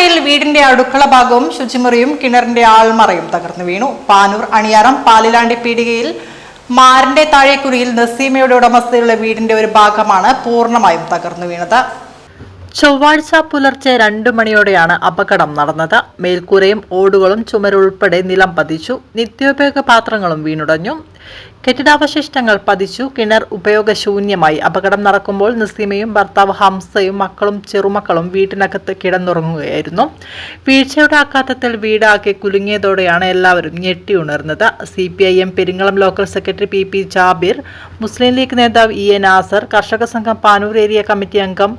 മഴയിൽ വീടിന്റെ അടുക്കള ഭാഗവും ശുചിമുറിയും കിണറിന്റെ ആൾമറയും തകർന്നു വീണു. പാനൂർ അണിയാറം പാലിലാണ്ടി പീടികയിൽ മാറിന്റെ താഴേക്കുരിയിൽ നസീമയുടെ ഉടമസ്ഥതയിലുള്ള വീടിന്റെ ഒരു ഭാഗമാണ് പൂർണ്ണമായും തകർന്നു വീണത്. ചൊവ്വാഴ്ച പുലർച്ചെ 2 മണിയോടെയാണ് അപകടം നടന്നത്. മേൽക്കൂരയും ഓടുകളും ചുമരുൾപ്പെടെ നിലം പതിച്ചു. നിത്യോപയോഗ പാത്രങ്ങളും വീണുടഞ്ഞു. കെട്ടിടാവശിഷ്ടങ്ങൾ പതിച്ചു. കിണർ ഉപയോഗശൂന്യമായി. അപകടം നടക്കുമ്പോൾ നസീമയും ഭർത്താവ് ഹംസയും മക്കളും ചെറുമക്കളും വീട്ടിനകത്ത് കിടന്നുറങ്ങുകയായിരുന്നു. വീഴ്ചയുടെ ആഘാതത്തിൽ വീടാകെ കുലുങ്ങിയതോടെയാണ് എല്ലാവരും ഞെട്ടിയുണർന്നത്. CPIM Peringalam local secretary PP Jabir, Muslim League നേതാവ് EA Nasar, Karshaka Sangham Panoor area committee അംഗം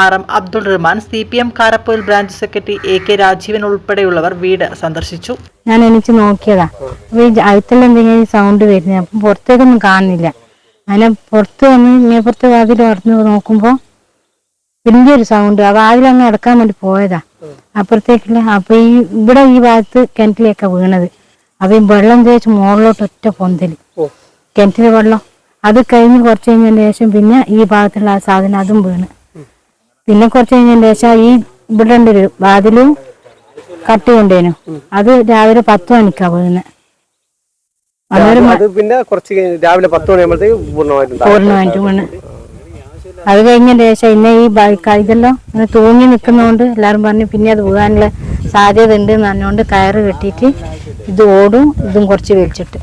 RM Abdul Rahman, CPM Karappoyil branch secretary AK Rajeevan ഉൾപ്പെടെയുള്ളവർ വീട് സന്ദർശിച്ചു. ഞാൻ എനിക്ക് നോക്കിയതാ, അകത്തുള്ള എന്തെങ്കിലും സൗണ്ട് വരുന്നത്. അപ്പം പുറത്തേക്കൊന്നും കാണുന്നില്ല. അങ്ങനെ പുറത്ത് വന്ന് ഇങ്ങേപ്പുറത്തെ വാതിൽ തുറന്ന് നോക്കുമ്പോൾ വലിയൊരു സൗണ്ട്. ആ വാതിലങ്ങ് അടക്കാൻ വേണ്ടി പോയതാ അപ്പുറത്തേക്കില്ല. അപ്പൊ ഇവിടെ ഈ ഭാഗത്ത് കിണറ്റിലേക്കാ വീണത്. അപ്പൊ ഈ വെള്ളം തേച്ച് മുകളിലോട്ട് ഒറ്റ പൊന്തല്, കിണറ്റിലെ വെള്ളം. അത് കഴിഞ്ഞ് കുറച്ച് കഴിഞ്ഞതിന് ശേഷം പിന്നെ ഈ ഭാഗത്തുള്ള ആ സാധനം അതും വീണ്. പിന്നെ കുറച്ച് കഴിഞ്ഞതിന് ശേഷം ഈ ഇവിടെ ഉണ്ടൊരു വാതിലും കട്ടി കൊണ്ടേനു, അത് രാവിലെ 10 മണിക്കാ വീഴുന്നത്. പൂർണ്ണമായിട്ട് വീണ്. അത് കഴിഞ്ഞതിന് ശേഷം ഇന്നെ ഈ ഇതെല്ലാം അങ്ങനെ തൂങ്ങി നിൽക്കുന്നതുകൊണ്ട് എല്ലാവരും പറഞ്ഞു പിന്നെ അത് വീഴാനുള്ള സാധ്യത ഉണ്ട് എന്ന് പറഞ്ഞുകൊണ്ട് കയറ് കെട്ടിയിട്ട് ഇത് ഓടും ഇതും കുറച്ച് വലിച്ചിട്ട്